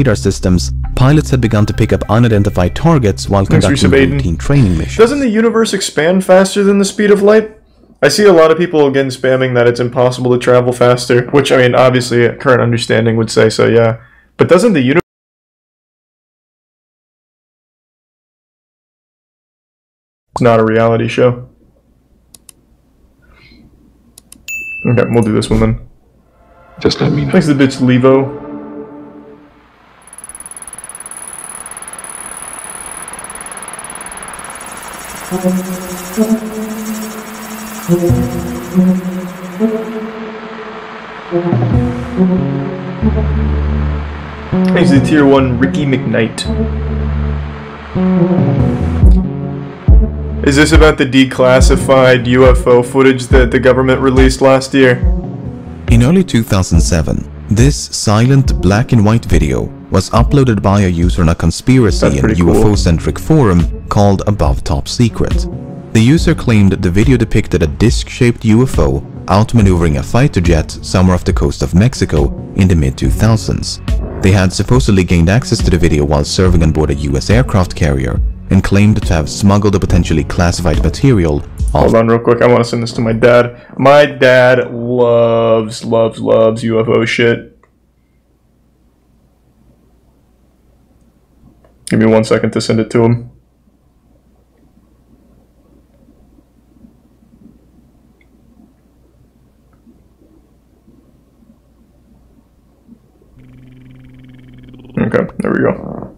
radar systems, pilots had begun to pick up unidentified targets while conducting routine training missions. Doesn't the universe expand faster than the speed of light? I see a lot of people again spamming that it's impossible to travel faster, which, I mean, obviously current understanding would say so, yeah. But doesn't the universe... It's not a reality show. Okay, we'll do this one then. Just let me know. Thanks to the bitch Levo. Thanks to Tier 1 Ricky McKnight. Is this about the declassified UFO footage that the government released last year? In early 2007, this silent black and white video was uploaded by a user on a conspiracy and UFO-centric forum called Above Top Secret. The user claimed the video depicted a disc-shaped UFO outmaneuvering a fighter jet somewhere off the coast of Mexico in the mid-2000s. They had supposedly gained access to the video while serving on board a US aircraft carrier and claimed to have smuggled a potentially classified material. Hold on real quick, I want to send this to my dad. My dad loves UFO shit. Give me 1 second to send it to him. Okay, there we go.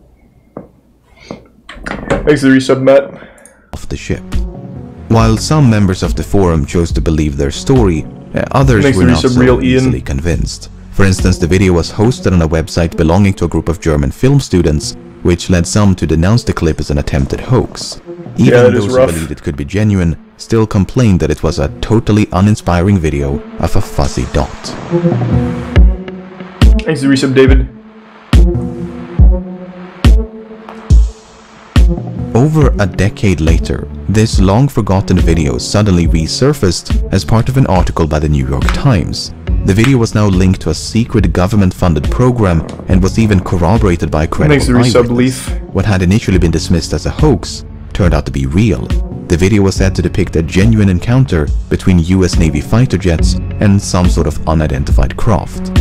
Thanks to the resub, Matt. Off the ship. While some members of the forum chose to believe their story, others were not so easily convinced. For instance, the video was hosted on a website belonging to a group of German film students, which led some to denounce the clip as an attempted hoax. Even those who believed it could be genuine still complained that it was a totally uninspiring video of a fuzzy dot. Thanks to the resub, David. Over a decade later, this long-forgotten video suddenly resurfaced as part of an article by the New York Times. The video was now linked to a secret government-funded program and was even corroborated by a credible eyewitness. What had initially been dismissed as a hoax turned out to be real. The video was said to depict a genuine encounter between US Navy fighter jets and some sort of unidentified craft.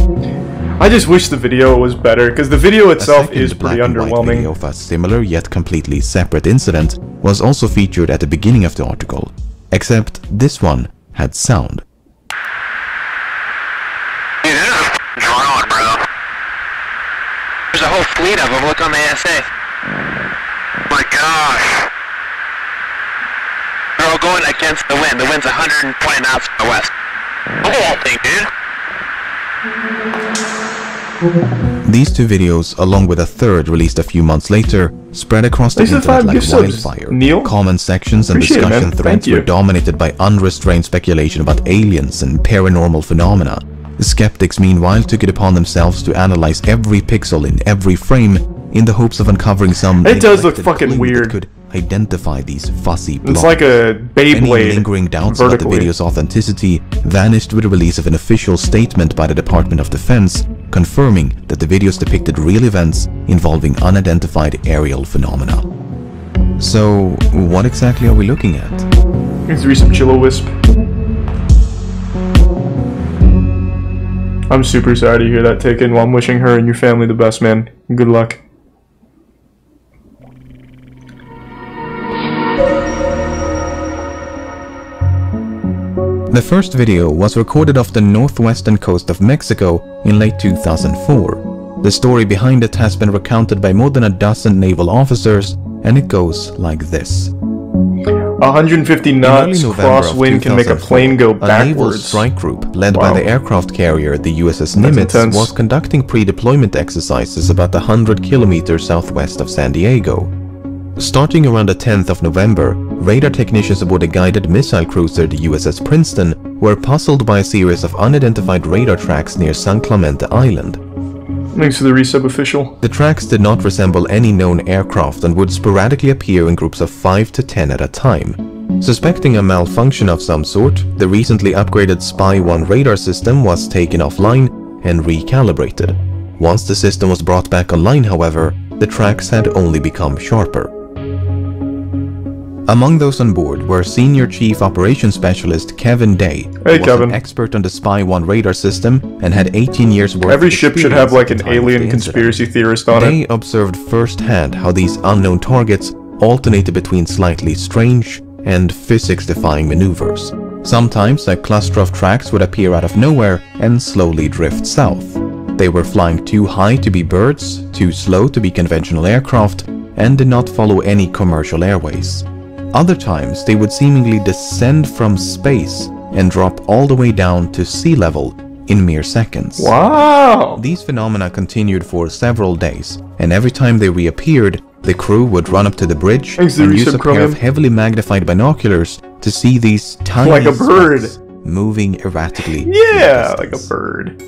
I just wish the video was better, because the video itself is pretty underwhelming. A video of a similar yet completely separate incident was also featured at the beginning of the article, except this one had sound. Dude, there's a drone, bro. There's a whole fleet of them. Look on the ASA. Oh my gosh. They're all going against the wind. The wind's 120 knots from the west. Look at that thing, dude. These two videos, along with a third released a few months later, spread across the internet like wildfire. Comment sections and discussion threads were dominated by unrestrained speculation about aliens and paranormal phenomena. The skeptics meanwhile took it upon themselves to analyze every pixel in every frame in the hopes of uncovering some it does look fucking weird. That could identify these fuzzy blobs. It's like a Beyblade. Any lingering doubts about the video's authenticity vanished with the release of an official statement by the Department of Defense confirming that the videos depicted real events involving unidentified aerial phenomena. So, what exactly are we looking at? Let's read some Chillo-Wisp. I'm super sorry to hear that, Taken. Well, I'm wishing her and your family the best, man. Good luck. The first video was recorded off the northwestern coast of Mexico in late 2004. The story behind it has been recounted by more than a dozen naval officers, and it goes like this. 150 knots crosswind can make a plane go backwards. A naval strike group led by the aircraft carrier the USS Nimitz was conducting pre-deployment exercises about 100 kilometers southwest of San Diego. Starting around the 10th of November, radar technicians aboard a guided missile cruiser, the USS Princeton, were puzzled by a series of unidentified radar tracks near San Clemente Island. Thanks to the resub official. The tracks did not resemble any known aircraft and would sporadically appear in groups of 5 to 10 at a time. Suspecting a malfunction of some sort, the recently upgraded Spy 1 radar system was taken offline and recalibrated. Once the system was brought back online, however, the tracks had only become sharper. Among those on board were Senior Chief Operations Specialist Kevin Day, who was an expert on the Spy-1 radar system and had 18 years worth Every of ship should have like an alien conspiracy theorist on it. Day observed firsthand how these unknown targets alternated between slightly strange and physics-defying maneuvers. Sometimes a cluster of tracks would appear out of nowhere and slowly drift south. They were flying too high to be birds, too slow to be conventional aircraft, and did not follow any commercial airways. Other times, they would seemingly descend from space and drop all the way down to sea level in mere seconds. Wow! These phenomena continued for several days, and every time they reappeared, the crew would run up to the bridge and use a pair of heavily magnified binoculars to see these tiny like a bird moving erratically. Yeah, like a bird.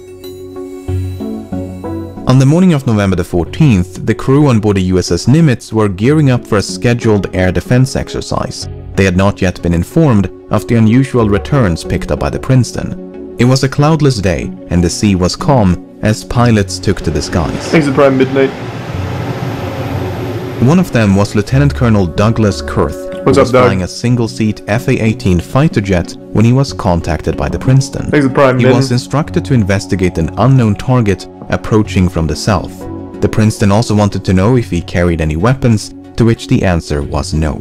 On the morning of November the 14th, the crew on board the USS Nimitz were gearing up for a scheduled air defense exercise. They had not yet been informed of the unusual returns picked up by the Princeton. It was a cloudless day, and the sea was calm as pilots took to the skies. Thanks to Prime Midnight. One of them was Lieutenant Colonel Douglas Kurth, who was flying a single-seat FA-18 fighter jet when he was contacted by the Princeton. He was instructed to investigate an unknown target approaching from the south. The Princeton also wanted to know if he carried any weapons, to which the answer was no.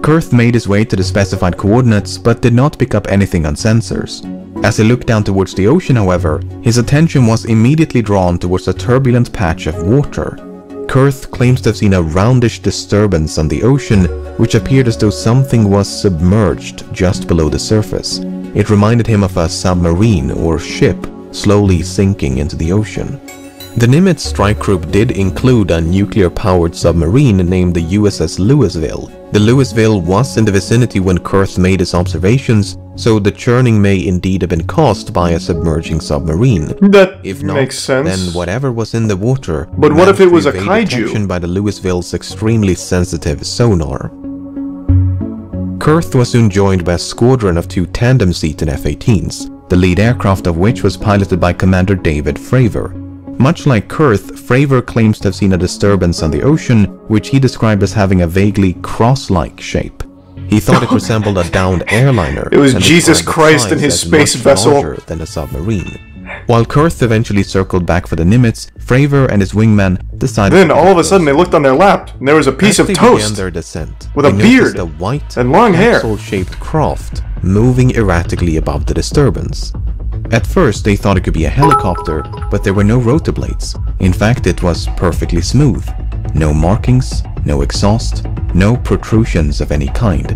Kurth made his way to the specified coordinates but did not pick up anything on sensors. As he looked down towards the ocean, however, his attention was immediately drawn towards a turbulent patch of water. Kurth claims to have seen a roundish disturbance on the ocean, which appeared as though something was submerged just below the surface. It reminded him of a submarine or ship slowly sinking into the ocean. The Nimitz strike group did include a nuclear-powered submarine named the USS Louisville. The Louisville was in the vicinity when Kurth made his observations, so the churning may indeed have been caused by a submerging submarine. That if not, makes sense. Then whatever was in the water. But what if it was a kaiju? By the Louisville's extremely sensitive sonar. Kurth was soon joined by a squadron of 2 tandem-seated F-18s, the lead aircraft of which was piloted by Commander David Fravor. Much like Kurth, Fravor claims to have seen a disturbance on the ocean, which he described as having a vaguely cross-like shape. He thought it resembled a downed airliner. It was Jesus Christ in his space vessel. Larger than a submarine. While Kurth eventually circled back for the Nimitz, Fravor and his wingman decided. Then all of a sudden they looked on their lap, and there was a piece of toast their descent, with a beard a white and long hair, capsule-shaped craft moving erratically above the disturbance. At first, they thought it could be a helicopter, but there were no rotor blades. In fact, it was perfectly smooth. No markings, no exhaust, no protrusions of any kind.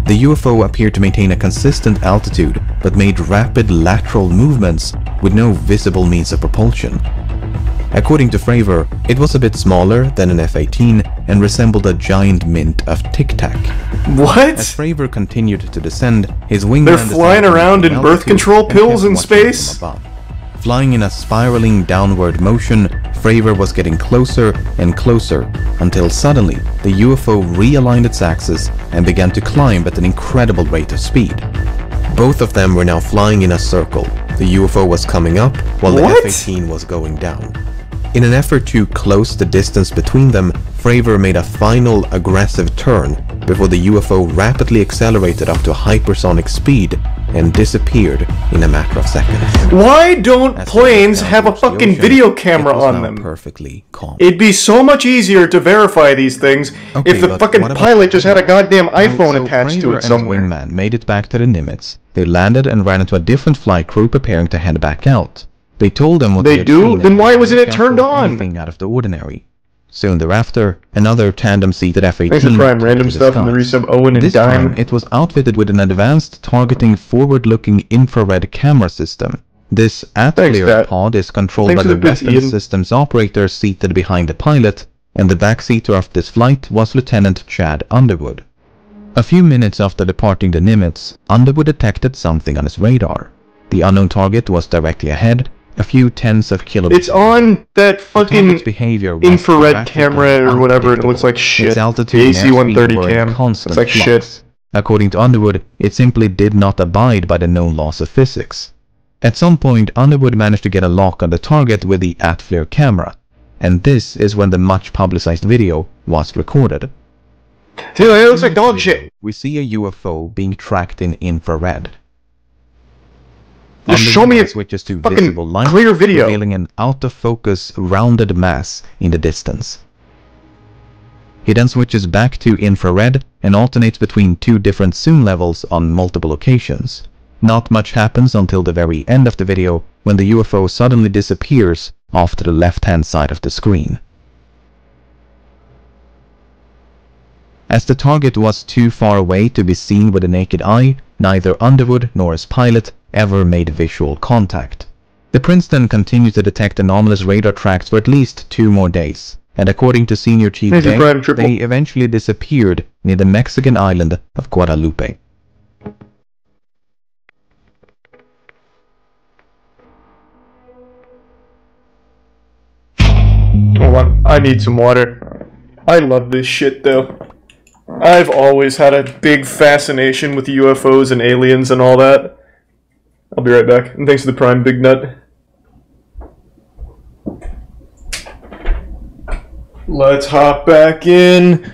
The UFO appeared to maintain a consistent altitude, but made rapid lateral movements with no visible means of propulsion. According to Fravor, it was a bit smaller than an F-18 and resembled a giant mint of Tic Tac. What? As Fravor continued to descend, his wingman... They're flying around in birth control pills in space? Flying in a spiraling downward motion, Fravor was getting closer and closer until suddenly the UFO realigned its axis and began to climb at an incredible rate of speed. Both of them were now flying in a circle. The UFO was coming up while the F-18 was going down. In an effort to close the distance between them, Fravor made a final aggressive turn before the UFO rapidly accelerated up to hypersonic speed and disappeared in a matter of seconds. Why don't planes have a fucking video camera on them? Perfectly calm. It'd be so much easier to verify these things if the fucking pilot just had a goddamn iPhone attached to it somewhere. And his wingman made it back to the Nimitz. They landed and ran into a different flight crew preparing to head back out. They told them what they do. Then why wasn't it turned on? Anything out of the ordinary. Soon thereafter, another tandem-seated F-18. Thanks for trying random stuff in the resub Owen and this Dime. Time, it was outfitted with an advanced targeting forward-looking infrared camera system. This at-clear pod is controlled by the weapons systems operator seated behind the pilot, and the backseater of this flight was Lieutenant Chad Underwood. A few minutes after departing the Nimitz, Underwood detected something on his radar. The unknown target was directly ahead, a few tens of kilometers. It's on that fucking infrared camera or whatever, and it looks like shit. The AC-130 cam. It's like shit. According to Underwood, it simply did not abide by the known laws of physics. At some point, Underwood managed to get a lock on the target with the at-flare camera, and this is when the much publicized video was recorded. See, it looks like dog shit. We see a UFO being tracked in infrared. Just show me a switches to fucking visible light, clear video, revealing an out-of-focus rounded mass in the distance. He then switches back to infrared and alternates between two different zoom levels on multiple occasions. Not much happens until the very end of the video, when the UFO suddenly disappears off to the left-hand side of the screen. As the target was too far away to be seen with the naked eye, neither Underwood nor his pilot ever made visual contact. The Princeton continued to detect anomalous radar tracks for at least 2 more days, and according to Senior Chief Day, they eventually disappeared near the Mexican island of Guadalupe. Hold on, I need some water. I love this shit though. I've always had a big fascination with UFOs and aliens and all that. I'll be right back, and thanks to the Prime Big Nut. Let's hop back in.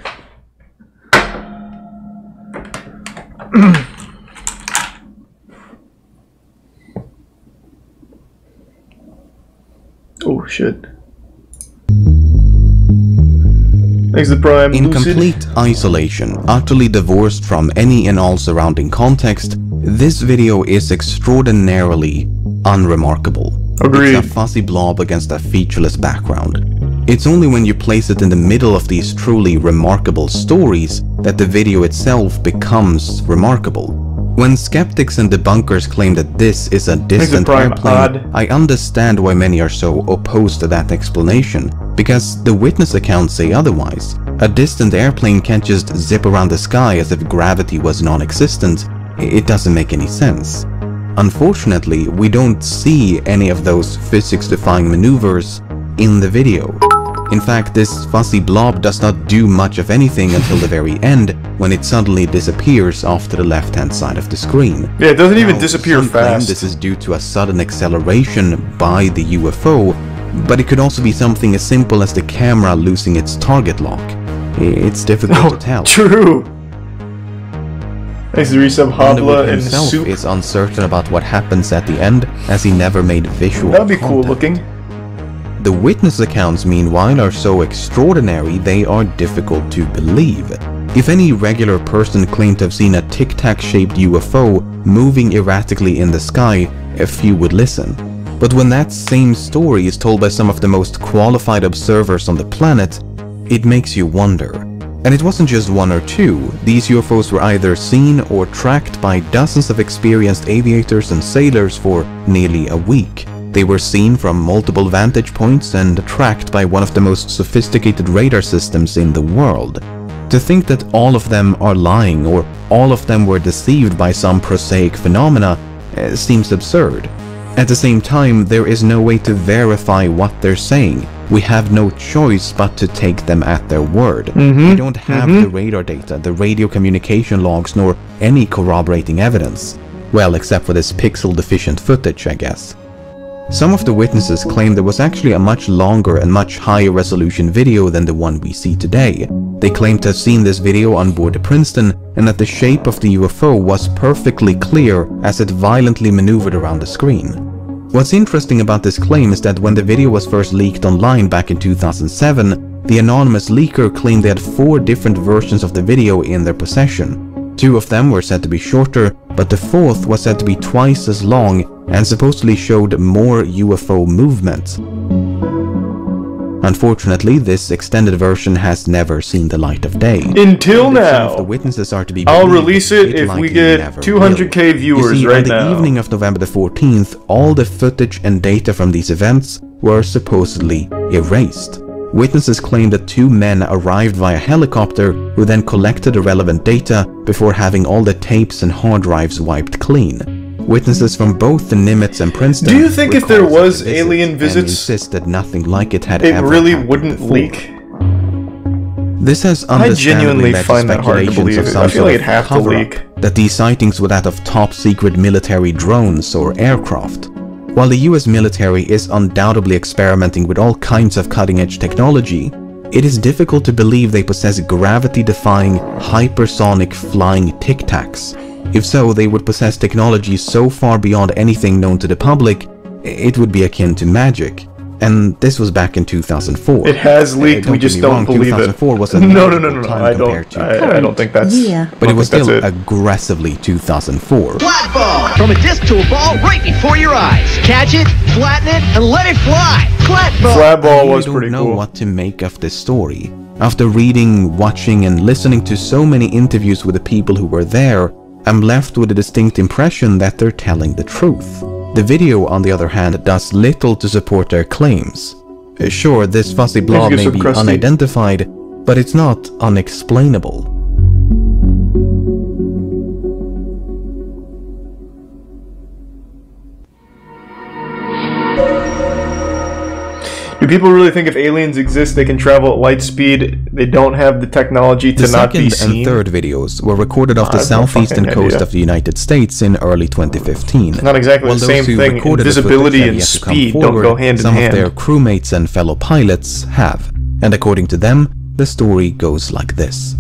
Oh shit. Thanks to Prime. In complete isolation, utterly divorced from any and all surrounding context, this video is extraordinarily unremarkable. Agreed. It's a fuzzy blob against a featureless background. It's only when you place it in the middle of these truly remarkable stories that the video itself becomes remarkable. When skeptics and debunkers claim that this is a distant airplane, I understand why many are so opposed to that explanation, because the witness accounts say otherwise. A distant airplane can't just zip around the sky as if gravity was non-existent. It doesn't make any sense. Unfortunately, we don't see any of those physics-defying maneuvers in the video. In fact, this fuzzy blob does not do much of anything until the very end, when it suddenly disappears off to the left-hand side of the screen. Yeah, it doesn't even disappear fast. This is due to a sudden acceleration by the UFO, but it could also be something as simple as the camera losing its target lock. It's difficult to tell. True. Thanks to resub Habla and himself Soup. Is uncertain about what happens at the end, as he never made visual That'd be contact. cool looking. The witness accounts, meanwhile, are so extraordinary they are difficult to believe. If any regular person claimed to have seen a tic-tac-shaped UFO moving erratically in the sky, a few would listen. But when that same story is told by some of the most qualified observers on the planet, it makes you wonder. And it wasn't just 1 or 2, these UFOs were either seen or tracked by dozens of experienced aviators and sailors for nearly a week. They were seen from multiple vantage points and tracked by one of the most sophisticated radar systems in the world. To think that all of them are lying or all of them were deceived by some prosaic phenomena seems absurd. At the same time, there is no way to verify what they're saying. We have no choice but to take them at their word. We don't have the radar data, the radio communication logs, nor any corroborating evidence. Well, except for this pixel-deficient footage, I guess. Some of the witnesses claim there was actually a much longer and much higher resolution video than the one we see today. They claim to have seen this video on board the Princeton and that the shape of the UFO was perfectly clear as it violently maneuvered around the screen. What's interesting about this claim is that when the video was first leaked online back in 2007, the anonymous leaker claimed they had 4 different versions of the video in their possession. 2 of them were said to be shorter, but the 4th was said to be twice as long and supposedly showed more UFO movement. Unfortunately, this extended version has never seen the light of day. Until now. If the witnesses are to be I'll believed, release it if we get 200k viewers right now. On the evening of November the 14th, all the footage and data from these events were supposedly erased. Witnesses claim that 2 men arrived via helicopter who then collected the relevant data before having all the tapes and hard drives wiped clean. Witnesses from both the Nimitz and Princeton. Do you think if there was alien visits, insist that nothing like it had it ever really happened wouldn't before? leak? This has I understandably genuinely led to find that hard to speculations believe. of some I feel sort like of it'd have to cover-up, leak. that these sightings were that of top-secret military drones or aircraft. While the US military is undoubtedly experimenting with all kinds of cutting-edge technology, it is difficult to believe they possess gravity-defying, hypersonic flying tic tacs. If so, they would possess technology so far beyond anything known to the public, it would be akin to magic. And this was back in 2004. It has leaked, we just don't believe 2004 it. Was a no, I don't think that's... Yeah. But it was still aggressively 2004. Flat ball! From a disc to a ball right before your eyes. Catch it, flatten it, and let it fly! Flat ball! Flat ball was pretty cool. I don't know what to make of this story. After reading, watching, and listening to so many interviews with the people who were there, I'm left with a distinct impression that they're telling the truth. The video, on the other hand, does little to support their claims. Sure, this fuzzy blob may be unidentified, but it's not unexplainable. Do people really think if aliens exist, they can travel at light speed? They don't have the technology to not be seen? The second and third videos were recorded off the southeastern coast of the United States in early 2015. It's not exactly the same thing. Visibility and speed don't go hand in hand. Some of their crewmates and fellow pilots have, and according to them, the story goes like this.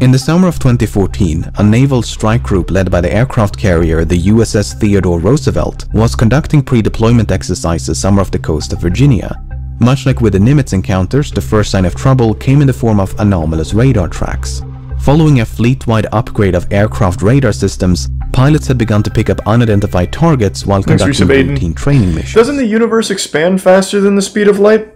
In the summer of 2014, a naval strike group led by the aircraft carrier the USS Theodore Roosevelt was conducting pre-deployment exercises somewhere off the coast of Virginia. Much like with the Nimitz encounters, the first sign of trouble came in the form of anomalous radar tracks. Following a fleet-wide upgrade of aircraft radar systems, pilots had begun to pick up unidentified targets while conducting routine training missions. Doesn't the universe expand faster than the speed of light?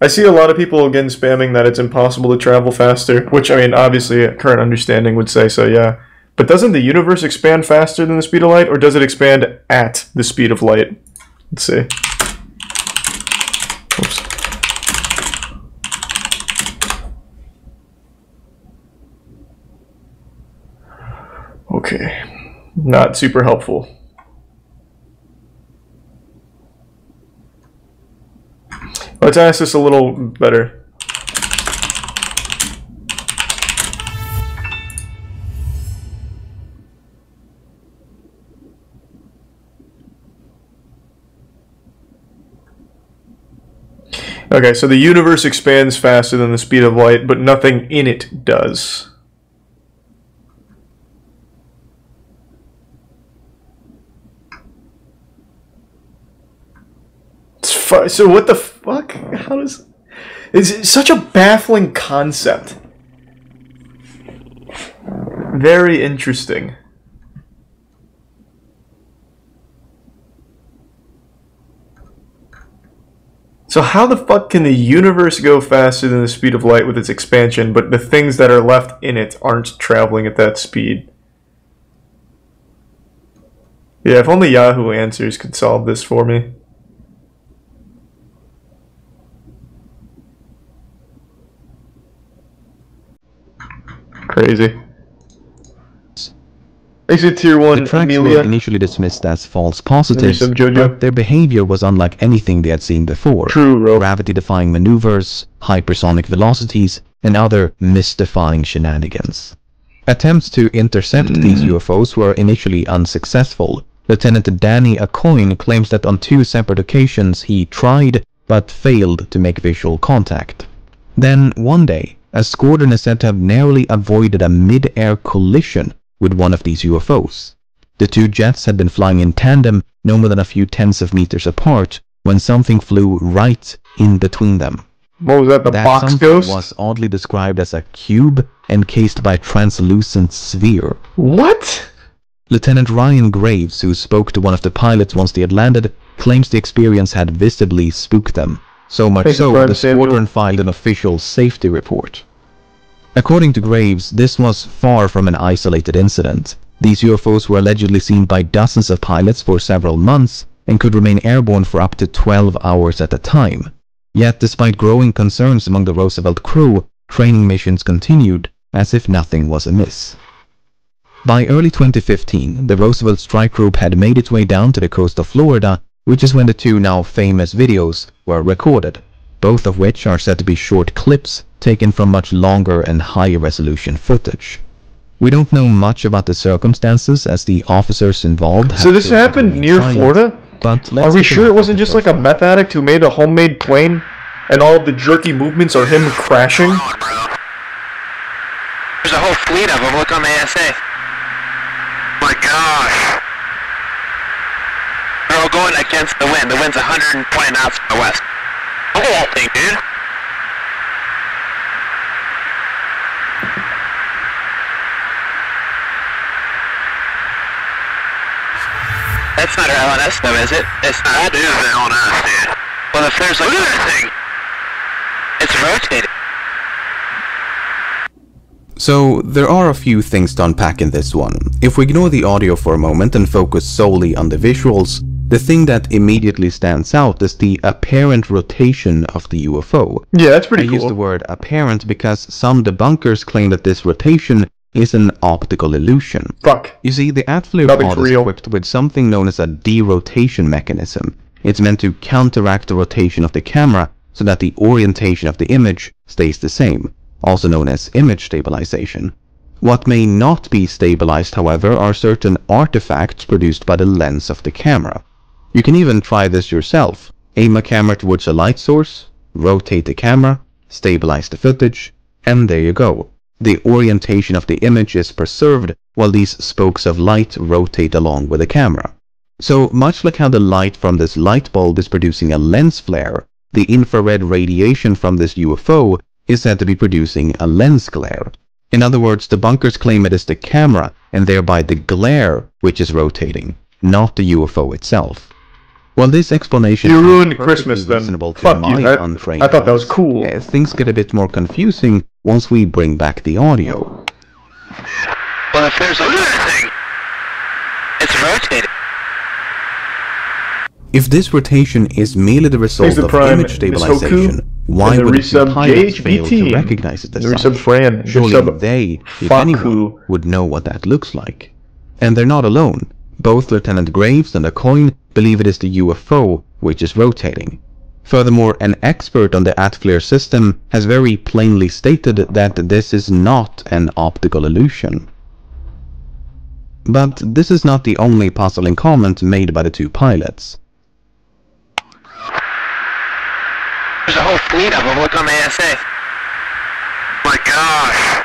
I see a lot of people again spamming that it's impossible to travel faster, which, I mean, obviously current understanding would say so, yeah. But doesn't the universe expand faster than the speed of light, or does it expand at the speed of light? Let's see. Oops. Okay. Not super helpful. Let's ask this a little better. Okay, so the universe expands faster than the speed of light, but nothing in it does. So what the fuck? How does... It's such a baffling concept. Very interesting. So how the fuck can the universe go faster than the speed of light with its expansion, but the things that are left in it aren't traveling at that speed? Yeah, if only Yahoo Answers could solve this for me. Crazy. Exit Tier 1, the tracks Amelia. were initially dismissed as false positives, but their behavior was unlike anything they had seen before. True, gravity-defying maneuvers, hypersonic velocities, and other mystifying shenanigans. Attempts to intercept these UFOs were initially unsuccessful. Lieutenant Danny Acoin claims that on 2 separate occasions he tried, but failed to make visual contact. Then, one day, a squadron is said to have narrowly avoided a mid-air collision with one of these UFOs. The 2 jets had been flying in tandem no more than a few tens of meters apart when something flew right in between them. What was that, the box ghost? Was oddly described as a cube encased by a translucent sphere. What? Lieutenant Ryan Graves, who spoke to one of the pilots once they had landed, claims the experience had visibly spooked them. So much so, the squadron filed an official safety report. According to Graves, this was far from an isolated incident. These UFOs were allegedly seen by dozens of pilots for several months and could remain airborne for up to 12 hours at a time. Yet, despite growing concerns among the Roosevelt crew, training missions continued as if nothing was amiss. By early 2015, the Roosevelt strike group had made its way down to the coast of Florida, which is when the 2 now famous videos were recorded, both of which are said to be short clips taken from much longer and higher resolution footage. We don't know much about the circumstances as the officers involved. So this happened near Florida? But are we sure it wasn't just like a meth addict who made a homemade plane and all of the jerky movements are him crashing? There's a whole fleet of them. Look on the ASA. My gosh. They're all going against the wind. The wind's 120 knots from the west. Look at that thing, dude. That's not our LNS though, is it? It's not. That is the LNS, dude. Well, if there's like... Look at that thing! It's rotating. So, there are a few things to unpack in this one. If we ignore the audio for a moment and focus solely on the visuals, the thing that immediately stands out is the apparent rotation of the UFO. Yeah, that's pretty cool. I use the word apparent because some debunkers claim that this rotation is an optical illusion. Fuck. You see, the ATFLIR pod is equipped with something known as a derotation mechanism. It's meant to counteract the rotation of the camera so that the orientation of the image stays the same, also known as image stabilization. What may not be stabilized, however, are certain artifacts produced by the lens of the camera. You can even try this yourself. Aim a camera towards a light source, rotate the camera, stabilize the footage, and there you go. The orientation of the image is preserved while these spokes of light rotate along with the camera. So much like how the light from this light bulb is producing a lens flare, the infrared radiation from this UFO is said to be producing a lens glare. In other words, the bunkers claim it is the camera and thereby the glare which is rotating, not the UFO itself. Well, this explanation you ruined Christmas then. Fuck you. I thought that was cool. Yeah, things get a bit more confusing once we bring back the audio. Well, if there's a thing, it's rotating. If this rotation is merely the result of image stabilization, why would the pilots fail to recognize it as such? Surely they, if anyone, would know what that looks like. And they're not alone. Both Lieutenant Graves and Acoin believe it is the UFO which is rotating. Furthermore, an expert on the ATFLIR system has very plainly stated that this is not an optical illusion. But this is not the only puzzling comment made by the two pilots. There's a whole fleet of them. Look on the ASA. My gosh.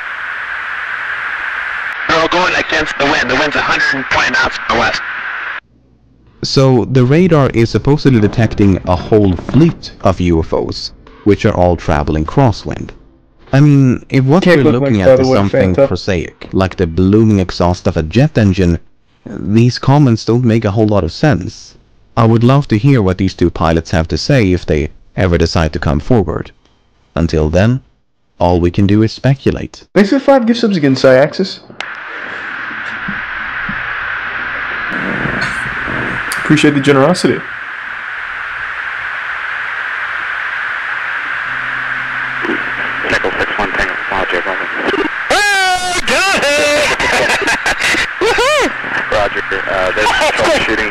They're all going against the wind. The wind's 120 knots from the west. So the radar is supposedly detecting a whole fleet of UFOs, which are all traveling crosswind. I mean, if what we're looking at is something prosaic, like the ballooning exhaust of a jet engine, these comments don't make a whole lot of sense. I would love to hear what these two pilots have to say if they ever decide to come forward. Until then, all we can do is speculate. Thanks for 5 gift subs again, Syaxis. Appreciate the generosity. Nickel 6-1 Tango, Roger, over. Oh, got it! Woohoo! Roger, there's troubleshooting.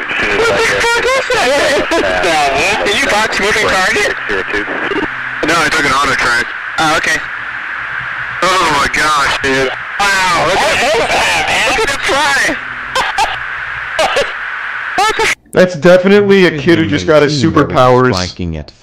Did you box moving target? No, I took an auto track. Oh, okay. Oh my gosh, dude. Wow, look at it fly! That's definitely a kid who just got his superpowers.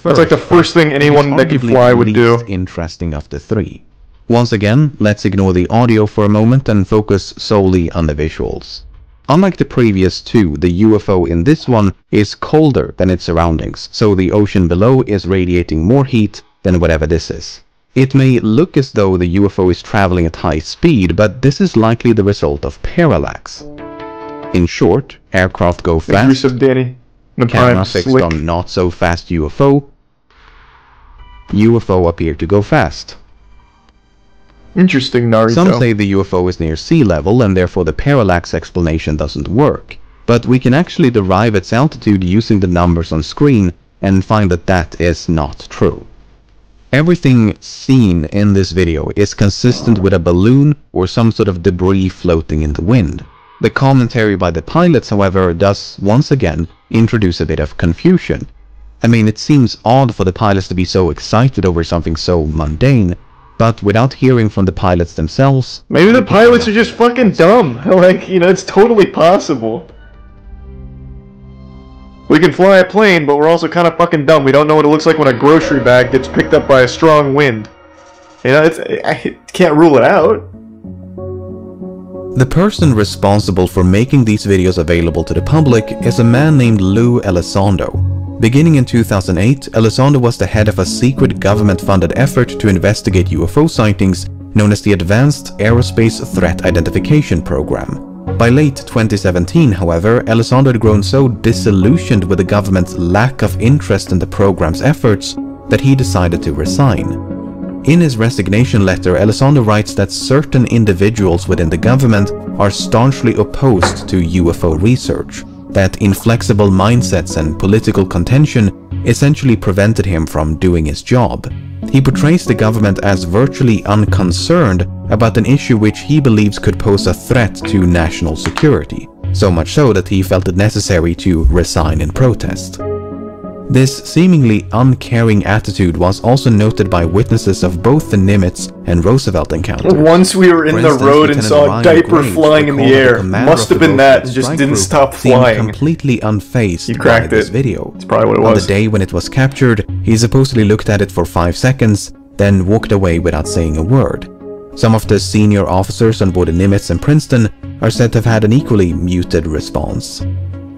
That's like the first thing anyone that can fly would do. Interesting of the three. Once again, let's ignore the audio for a moment and focus solely on the visuals. Unlike the previous two, the UFO in this one is colder than its surroundings, so the ocean below is radiating more heat than whatever this is. It may look as though the UFO is traveling at high speed, but this is likely the result of parallax. In short, aircraft go fast, camera fixed on not so fast UFO appear to go fast. Interesting, Naruto. Some say the UFO is near sea level and therefore the parallax explanation doesn't work, but we can actually derive its altitude using the numbers on screen and find that that is not true. Everything seen in this video is consistent with a balloon or some sort of debris floating in the wind. The commentary by the pilots, however, does once again introduce a bit of confusion. I mean, it seems odd for the pilots to be so excited over something so mundane, but without hearing from the pilots themselves... Maybe the pilots are just fucking dumb. Like, you know, it's totally possible. We can fly a plane, but we're also kind of fucking dumb. We don't know what it looks like when a grocery bag gets picked up by a strong wind. You know, I can't rule it out. The person responsible for making these videos available to the public is a man named Lou Elizondo. Beginning in 2008, Elizondo was the head of a secret government-funded effort to investigate UFO sightings known as the Advanced Aerospace Threat Identification Program. By late 2017, however, Elizondo had grown so disillusioned with the government's lack of interest in the program's efforts that he decided to resign. In his resignation letter, Elizondo writes that certain individuals within the government are staunchly opposed to UFO research, that inflexible mindsets and political contention essentially prevented him from doing his job. He portrays the government as virtually unconcerned about an issue which he believes could pose a threat to national security, so much so that he felt it necessary to resign in protest. This seemingly uncaring attitude was also noted by witnesses of both the Nimitz and Roosevelt encounters. Once we were in the road and saw a diaper flying in the air, must have been that and just didn't stop flying. Completely unfazed by this video. That's probably what it was. On the day when it was captured, he supposedly looked at it for 5 seconds, then walked away without saying a word. Some of the senior officers on board the Nimitz and Princeton are said to have had an equally muted response.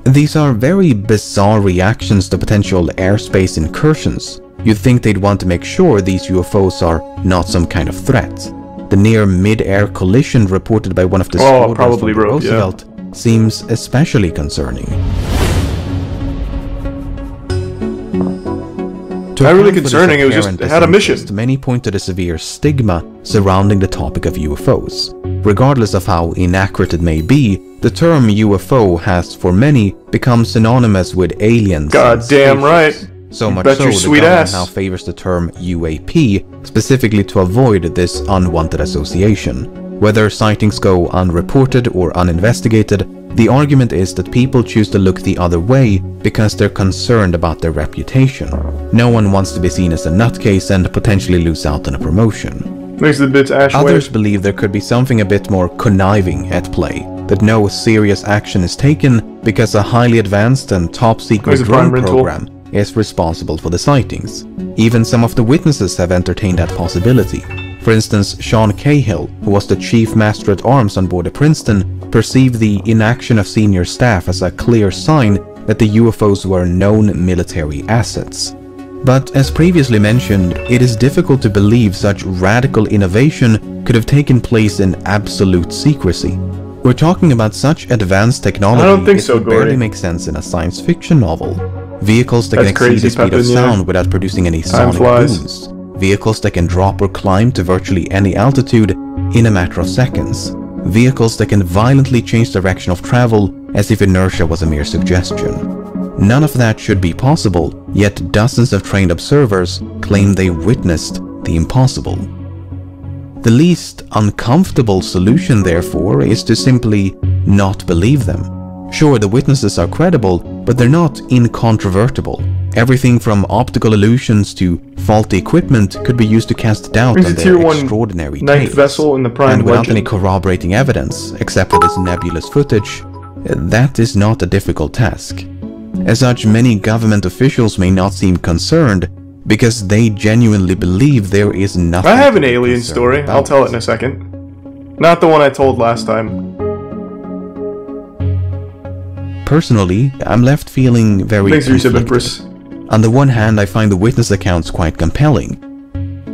These are very bizarre reactions to potential airspace incursions. You'd think they'd want to make sure these UFOs are not some kind of threat. The near mid-air collision reported by one of the squadrons from Roosevelt seems especially concerning. Not really concerning, it was just, it had a mission. Many point to the severe stigma surrounding the topic of UFOs. Regardless of how inaccurate it may be, the term UFO has, for many, become synonymous with aliens. God damn right. So much so, the government now favors the term UAP, specifically to avoid this unwanted association. Whether sightings go unreported or uninvestigated, the argument is that people choose to look the other way because they're concerned about their reputation. No one wants to be seen as a nutcase and potentially lose out on a promotion. Makes the bits ash Others believe there could be something a bit more conniving at play, that no serious action is taken because a highly advanced and top-secret drone program is responsible for the sightings. Even some of the witnesses have entertained that possibility. For instance, Sean Cahill, who was the chief master at arms on board the Princeton, perceived the inaction of senior staff as a clear sign that the UFOs were known military assets. But as previously mentioned, it is difficult to believe such radical innovation could have taken place in absolute secrecy. We're talking about such advanced technology, it would barely make sense in a science fiction novel. Vehicles that can exceed the speed of sound without producing any sonic booms. Vehicles that can drop or climb to virtually any altitude in a matter of seconds. Vehicles that can violently change direction of travel as if inertia was a mere suggestion. None of that should be possible, yet dozens of trained observers claim they witnessed the impossible. The least uncomfortable solution, therefore, is to simply not believe them. Sure, the witnesses are credible, but they're not incontrovertible. Everything from optical illusions to faulty equipment could be used to cast doubt on their extraordinary tales. Vessel in the Prime and without any corroborating evidence, except for this nebulous footage, that is not a difficult task. As such, many government officials may not seem concerned because they genuinely believe there is nothing. I have an alien story. I'll tell it in a second. Not the one I told last time. Personally, I'm left feeling very conflicted. On the one hand, I find the witness accounts quite compelling.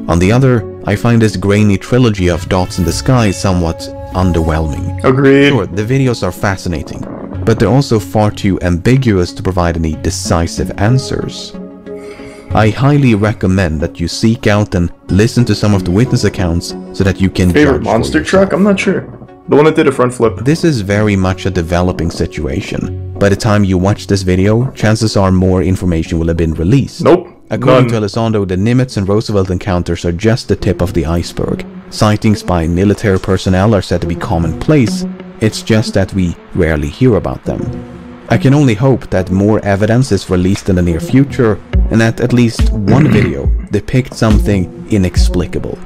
On the other, I find this grainy trilogy of dots in the sky somewhat underwhelming. Agreed. Sure, the videos are fascinating, but they're also far too ambiguous to provide any decisive answers. I highly recommend that you seek out and listen to some of the witness accounts so that you can Favorite monster truck? I'm not sure. The one that did a front flip. This is very much a developing situation. By the time you watch this video, chances are more information will have been released. Nope. According to Elizondo, the Nimitz and Roosevelt encounters are just the tip of the iceberg. Sightings by military personnel are said to be commonplace. It's just that we rarely hear about them. I can only hope that more evidence is released in the near future and that at least one video depicts something inexplicable.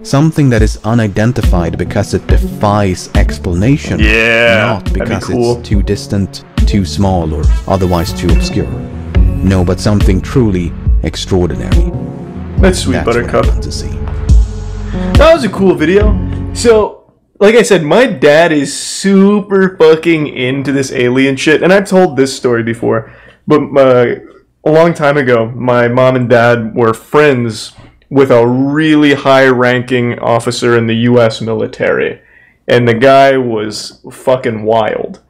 Something that is unidentified because it defies explanation. Yeah, Not because that'd be cool. it's too distant, too small, or otherwise too obscure. No, but something truly extraordinary. That's sweet, That's what I Buttercup. want to see. That was a cool video. So, like I said, my dad is super fucking into this alien shit, and I've told this story before, but a long time ago, my mom and dad were friends with a really high-ranking officer in the U.S. military, and the guy was fucking wild.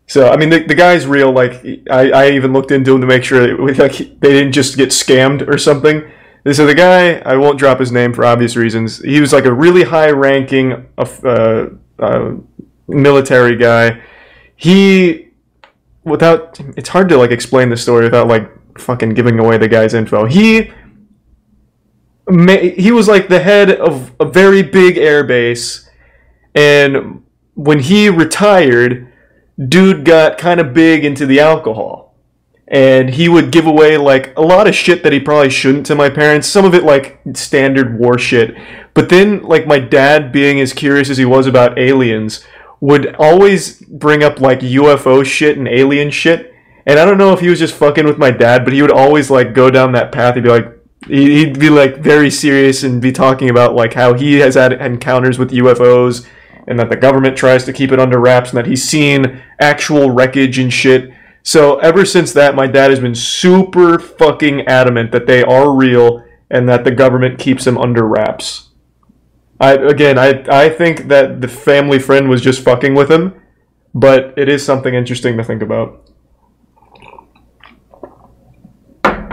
So, I mean, the guy's real. Like, I even looked into him to make sure like they didn't just get scammed or something. So the guy, I won't drop his name for obvious reasons. He was like a really high-ranking military guy. It's hard to like explain the story without like fucking giving away the guy's info. He was like the head of a very big air base, and when he retired, dude got kind of big into the alcohol. And he would give away, like, a lot of shit that he probably shouldn't to my parents. Some of it, like, standard war shit. But then, like, my dad, being as curious as he was about aliens, would always bring up, like, UFO shit and alien shit. And I don't know if he was just fucking with my dad, but he would always, like, go down that path. He'd be, like, very serious and be talking about, like, how he has had encounters with UFOs and that the government tries to keep it under wraps and that he's seen actual wreckage and shit. So ever since that, my dad has been super fucking adamant that they are real and that the government keeps them under wraps. I think that the family friend was just fucking with him, but it is something interesting to think about.